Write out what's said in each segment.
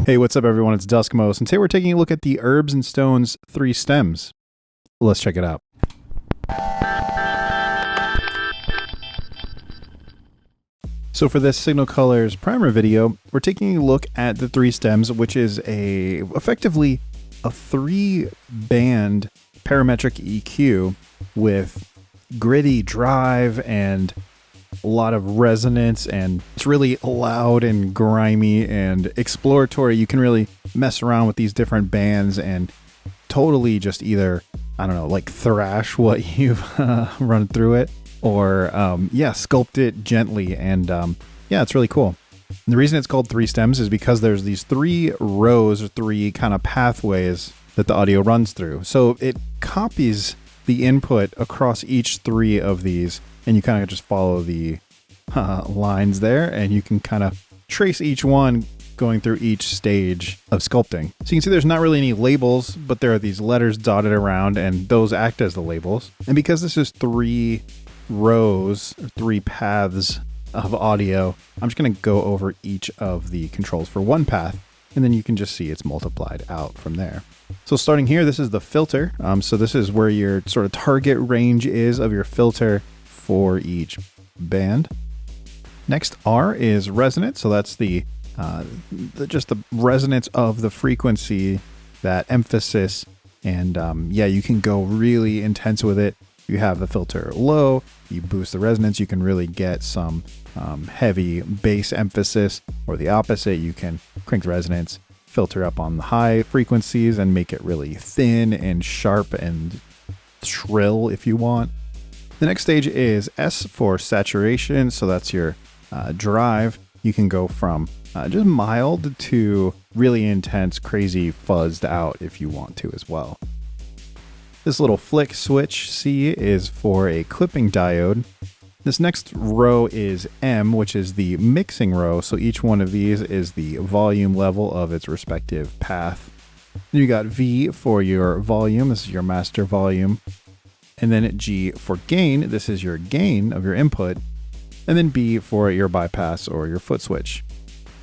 Hey, what's up everyone? It's Duskmos, and today we're taking a look at the Herbs and Stones 3 stems. Let's check it out. So for this Signal Colors primer video, we're taking a look at the 3 stems, which is effectively a 3-band parametric EQ with gritty drive and a lot of resonance, and it's really loud and grimy and exploratory. You can really mess around with these different bands and totally just either, I don't know, like thrash what you've run through it, or sculpt it gently. And it's really cool. And the reason it's called 3 stems is because there's these 3 rows or 3 kind of pathways that the audio runs through. So it copies the input across each 3 of these, and you kind of just follow the lines there, and you can kind of trace each one going through each stage of sculpting. So you can see there's not really any labels, but there are these letters dotted around, and those act as the labels. And because this is 3 rows, or 3 paths of audio, I'm just going to go over each of the controls for one path, and then you can just see it's multiplied out from there. So starting here, this is the filter. So this is where your sort of target range is of your filter for each band. Next, R is resonance. So that's just the resonance of the frequency, that emphasis. And you can go really intense with it. You have the filter low, you boost the resonance, you can really get some heavy bass emphasis, or the opposite, you can crank the resonance, filter up on the high frequencies and make it really thin and sharp and shrill if you want. The next stage is S for saturation. So that's your drive. You can go from just mild to really intense, crazy fuzzed out if you want to as well. This little flick switch C is for a clipping diode. This next row is M, which is the mixing row. So each one of these is the volume level of its respective path. Then you got V for your volume. This is your master volume. And then G for gain. This is your gain of your input. And then B for your bypass or your foot switch.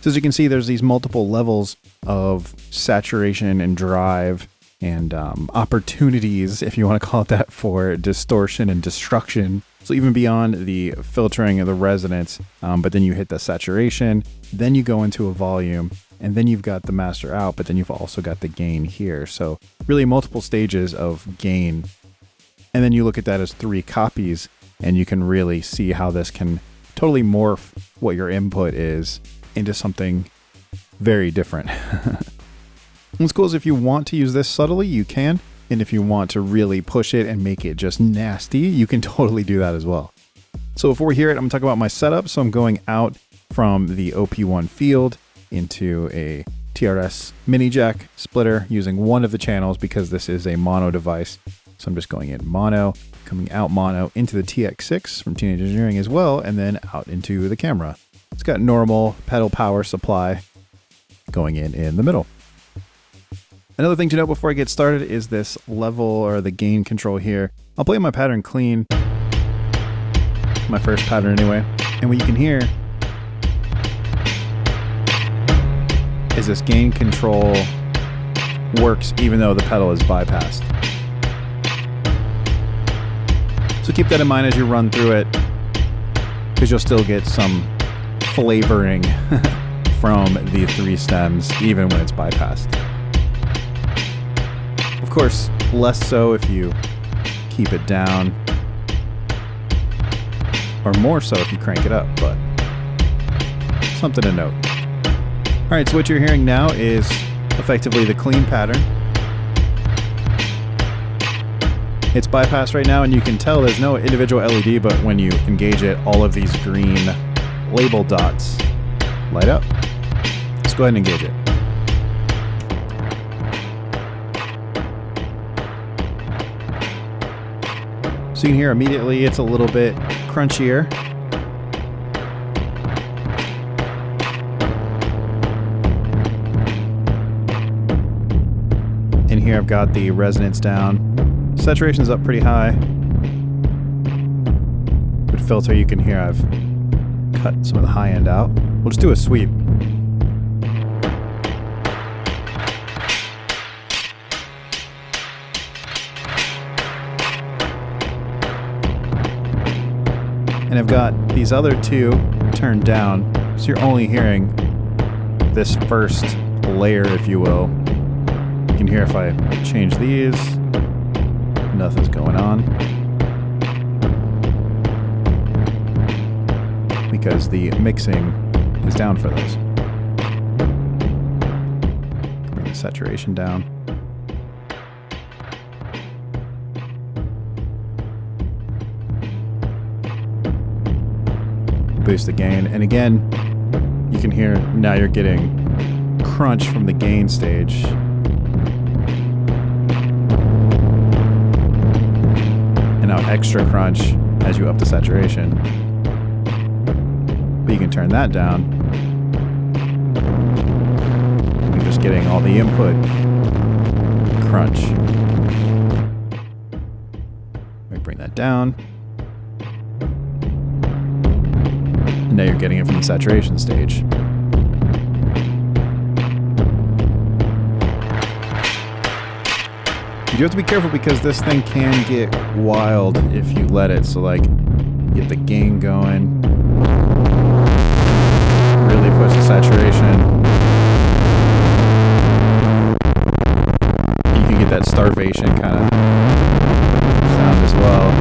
So as you can see, there's these multiple levels of saturation and drive and opportunities, if you want to call it that, for distortion and destruction. So even beyond the filtering of the resonance, but then you hit the saturation, then you go into a volume, and then you've got the master out, but then you've also got the gain here. So really multiple stages of gain. And then you look at that as 3 copies, and you can really see how this can totally morph what your input is into something very different. What's cool is if you want to use this subtly, you can. And if you want to really push it and make it just nasty, you can totally do that as well. So before we hear it, I'm going to talk about my setup. So I'm going out from the OP-1 field into a TRS mini jack splitter using one of the channels because this is a mono device. So I'm just going in mono, coming out mono into the TX6 from Teenage Engineering as well, and then out into the camera. It's got normal pedal power supply going in the middle. Another thing to note before I get started is this level or the gain control here. I'll play my pattern clean, my first pattern anyway, and what you can hear is this gain control works even though the pedal is bypassed. So keep that in mind as you run through it, because you'll still get some flavoring from the 3 stems even when it's bypassed. Of course, less so if you keep it down, or more so if you crank it up, but something to note. All right, so what you're hearing now is effectively the clean pattern. It's bypassed right now, and you can tell there's no individual LED, but when you engage it, all of these green label dots light up. Let's go ahead and engage it. So you can hear immediately it's a little bit crunchier. In here I've got the resonance down. Saturation's up pretty high. With filter you can hear I've cut some of the high end out. We'll just do a sweep. And I've got these other two turned down, so you're only hearing this first layer, if you will. You can hear if I change these, nothing's going on. Because the mixing is down for those. Bring the saturation down. Boost the gain, and again, you can hear now you're getting crunch from the gain stage. And now extra crunch as you up the saturation. But you can turn that down. You're just getting all the input crunch. Let me bring that down. And now you're getting it from the saturation stage. You do have to be careful because this thing can get wild if you let it. So like, get the gain going. Really push the saturation. You can get that starvation kind of sound as well.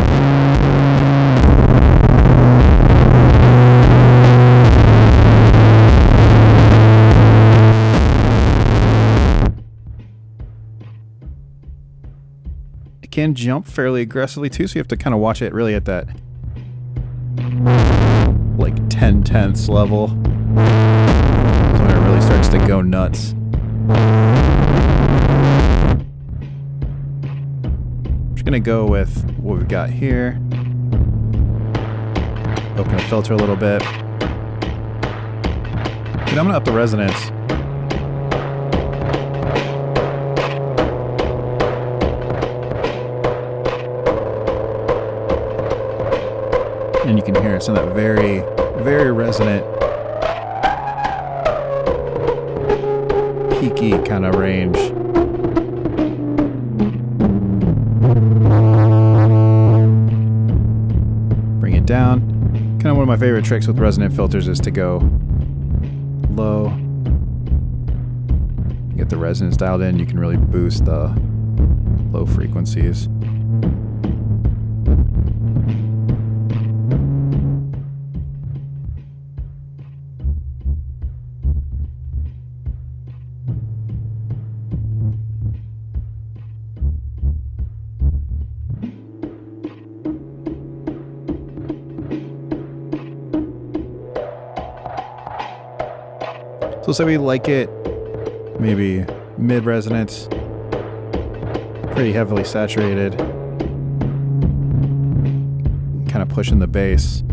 It can jump fairly aggressively too, so you have to kind of watch it really at that like 10/10ths level. That's when it really starts to go nuts. I'm just gonna go with what we've got here. Open the filter a little bit. And I'm gonna up the resonance. And you can hear it's in that very, very resonant, peaky kind of range. Bring it down. Kind of one of my favorite tricks with resonant filters is to go low. Get the resonance dialed in, you can really boost the low frequencies. So say we like it, maybe mid resonance, pretty heavily saturated, kind of pushing the bass.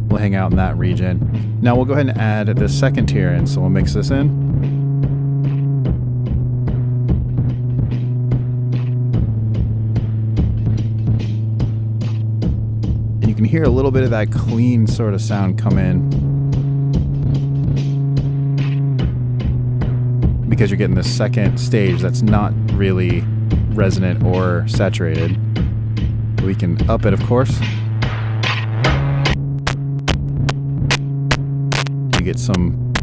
We'll hang out in that region. Now we'll go ahead and add the second tier in, so we'll mix this in. You can hear a little bit of that clean sort of sound come in because you're getting the second stage that's not really resonant or saturated. We can up it, of course. You get some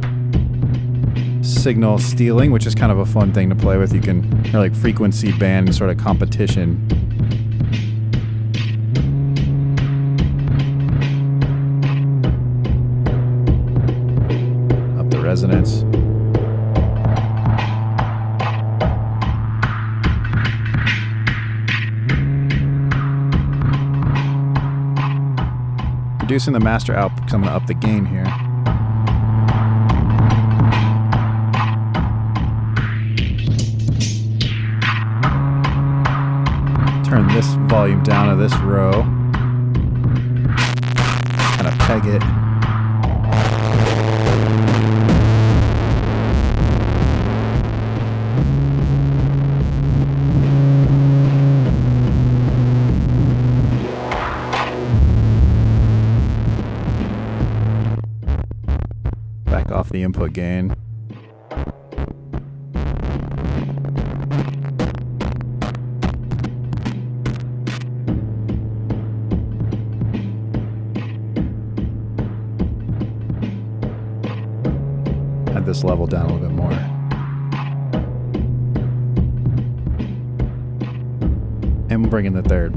signal stealing, which is kind of a fun thing to play with. You can, or like frequency band sort of competition. Resonance. Reducing the master output because I'm going to up the gain here. Turn this volume down to this row. Kind of peg it. Off the input gain. this level down a little bit more. And we'll bring in the third.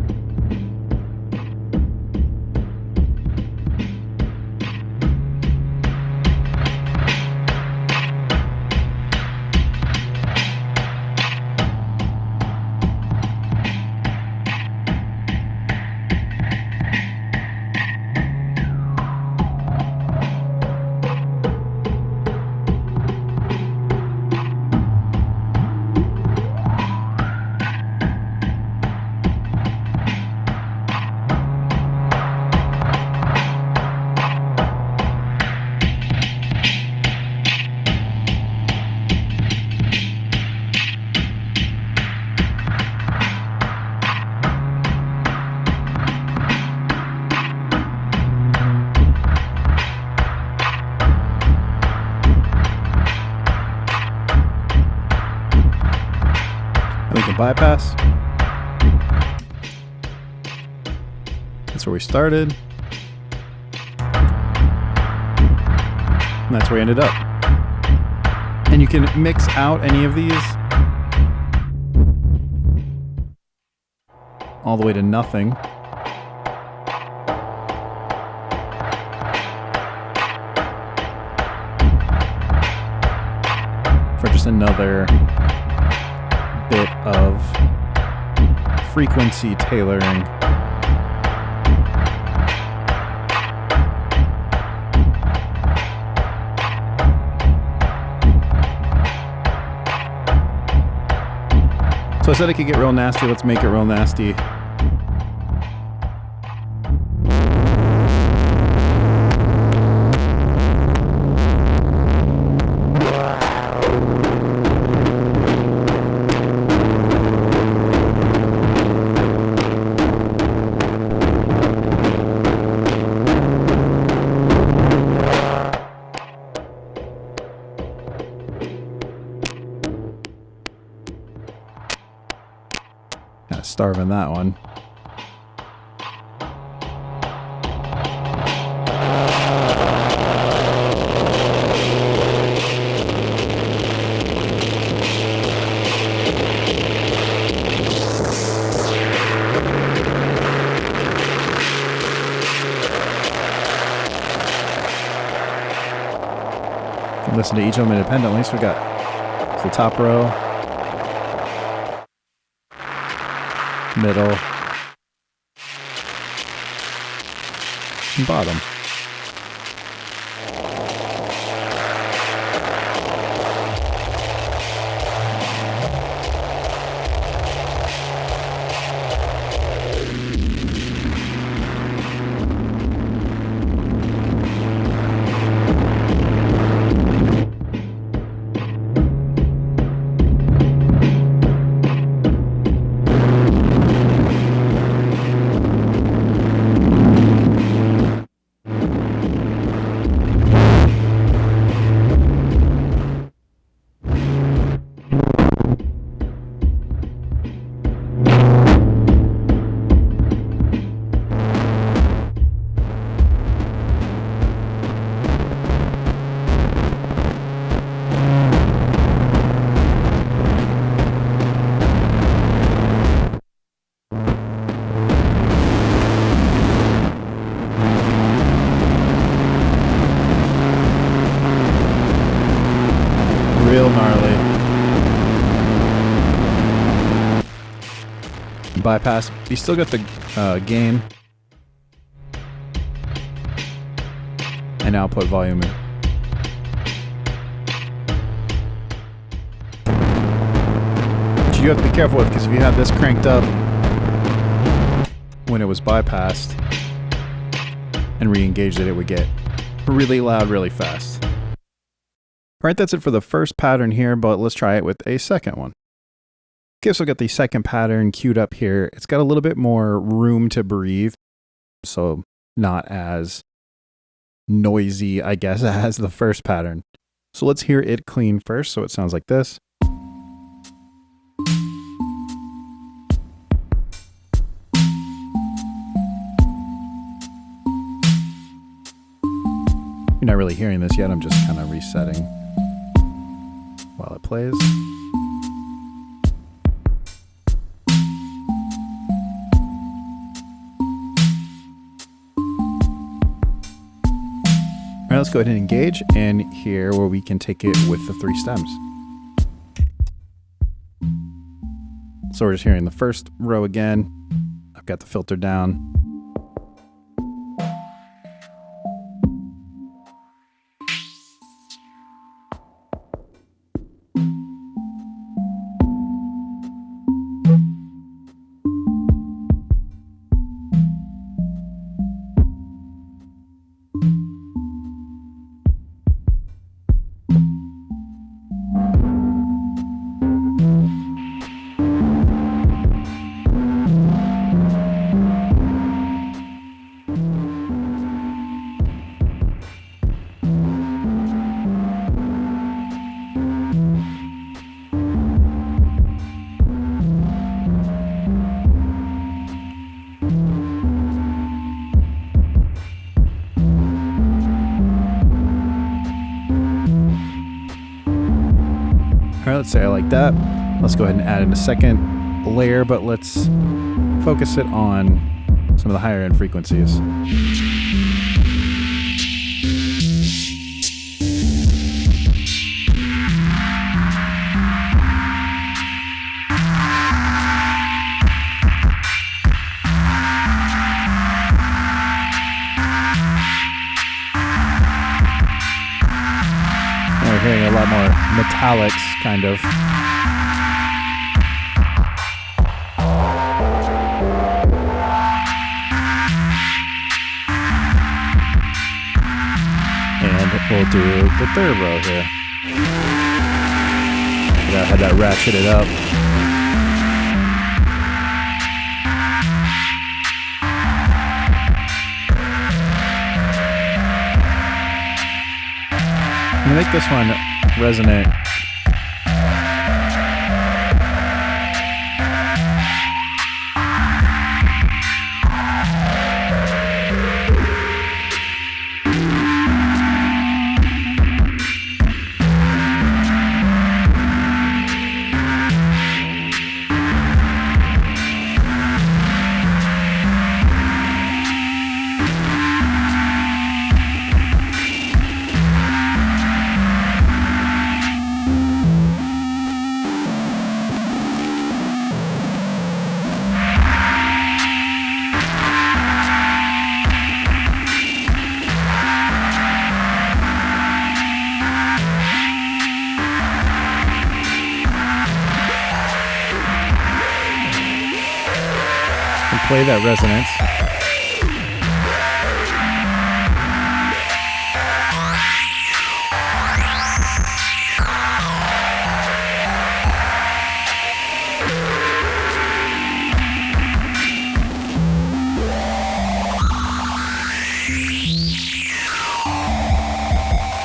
We can bypass. That's where we started. And that's where we ended up. And you can mix out any of these all the way to nothing. For just another bit of frequency tailoring. So I said it could get real nasty. Let's make it real nasty. Starving that one. Listen to each of them independently. So we got the top row, middle, and bottom. Real gnarly. Bypass. You still got the gain and output volume in. But you have to be careful with, because if you have this cranked up when it was bypassed and re-engaged it would get really loud really fast. All right, that's it for the first pattern here, but let's try it with a second one. Okay, so I got the second pattern queued up here. It's got a little bit more room to breathe, so not as noisy, I guess, as the first pattern. So let's hear it clean first, so it sounds like this. You're not really hearing this yet, I'm just kind of resetting. it plays. All right, let's go ahead and engage, and here where we can take it with the 3 stems. So we're just hearing the first row again. I've got the filter down. All right, let's say I like that. Let's go ahead and add in a second layer, but let's focus it on some of the higher end frequencies. We're hearing a lot more metallics, kind of. And we'll do the third row here. I had that ratcheted up. I'm gonna make this one resonant. Play that resonance.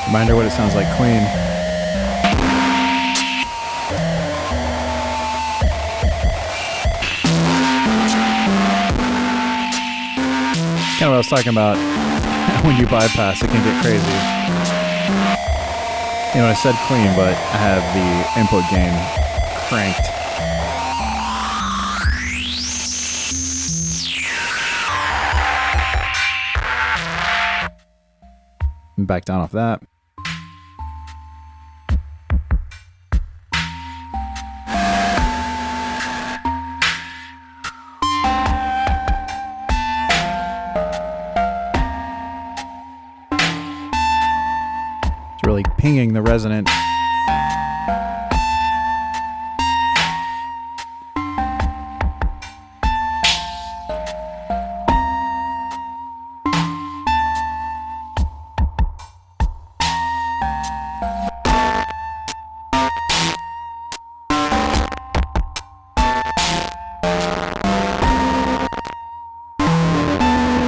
Reminder what it sounds like clean. Kind of what I was talking about. When you bypass, it can get crazy. You know, I said clean, but I have the input gain cranked. And back down off that. Really pinging the resonance.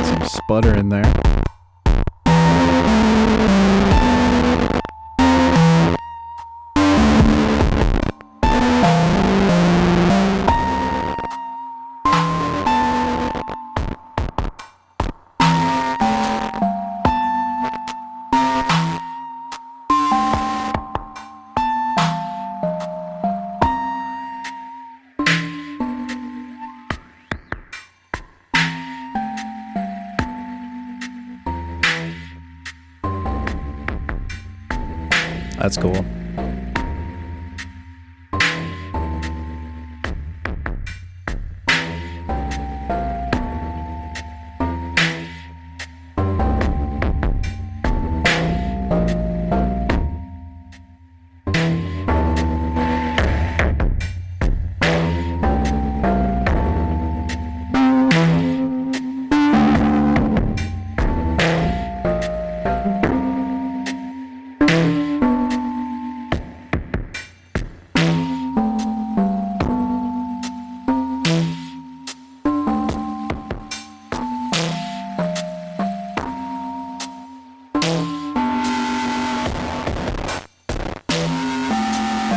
Some sputter in there. That's cool.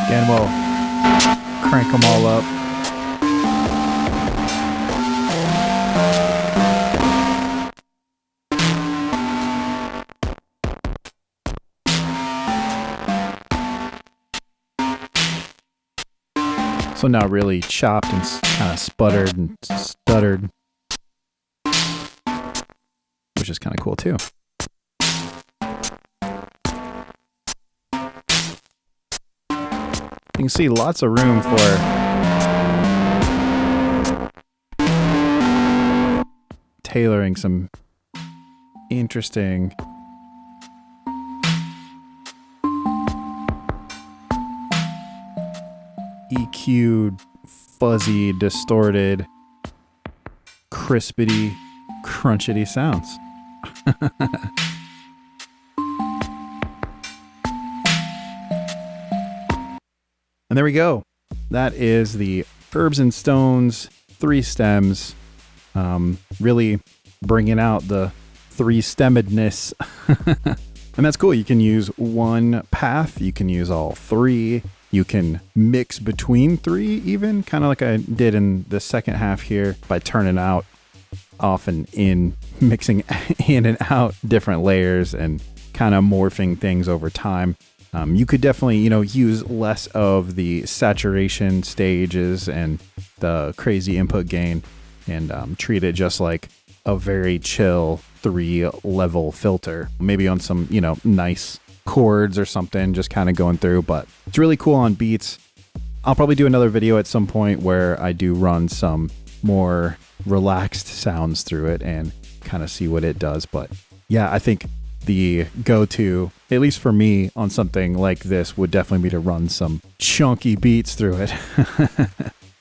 Again, we'll crank them all up. So now really chopped and kind of sputtered and stuttered, which is kind of cool too. You can see lots of room for tailoring some interesting EQ'd, fuzzy, distorted, crispity, crunchity sounds. And there we go. That is the Herbs and Stones 3 stems, really bringing out the 3-stemmedness. And that's cool. You can use one path. You can use all 3. You can mix between 3 even, kind of like I did in the second half here by turning out off and in, mixing in and out different layers and kind of morphing things over time. You could definitely, use less of the saturation stages and the crazy input gain and treat it just like a very chill 3-level filter, maybe on some, nice chords or something, just kind of going through. But it's really cool on beats. I'll probably do another video at some point where I do run some more relaxed sounds through it and kind of see what it does. But yeah, I think the go-to, at least for me, on something like this would definitely be to run some chunky beats through it.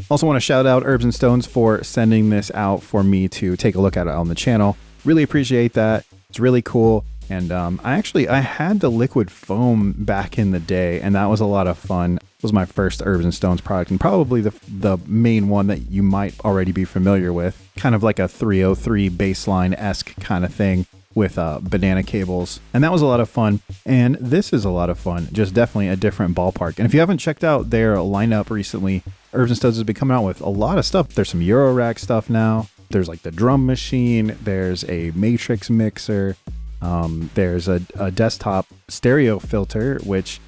Also want to shout out Herbs and Stones for sending this out for me to take a look at it on the channel. Really appreciate that. It's really cool. And I had the liquid foam back in the day, and that was a lot of fun. It was my first Herbs and Stones product, and probably the main one that you might already be familiar with. Kind of like a 303 baseline-esque kind of thing with banana cables. And that was a lot of fun. And this is a lot of fun. Just definitely a different ballpark. And if you haven't checked out their lineup recently, Herbs and Stones has been coming out with a lot of stuff. There's some Eurorack stuff now. There's like the drum machine. There's a matrix mixer. There's a desktop stereo filter, which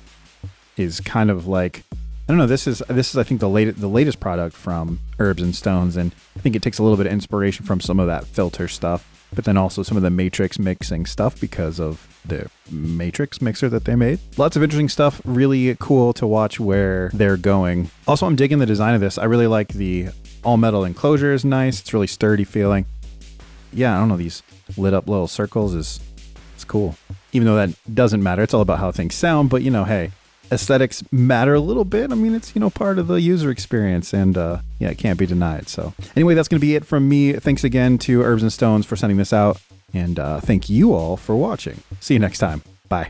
is kind of like, I don't know, this is I think the latest product from Herbs and Stones, and I think it takes a little bit of inspiration from some of that filter stuff, but then also some of the matrix mixing stuff because of the matrix mixer that they made. Lots of interesting stuff, really cool to watch where they're going. Also, I'm digging the design of this. I really like the all metal enclosure is nice. It's really sturdy feeling. Yeah, I don't know, these lit up little circles it's cool. Even though that doesn't matter, it's all about how things sound, but hey, aesthetics matter a little bit. I mean, it's, part of the user experience, and yeah, it can't be denied. So anyway, that's going to be it from me. Thanks again to Herbs and Stones for sending this out, and thank you all for watching. See you next time. Bye.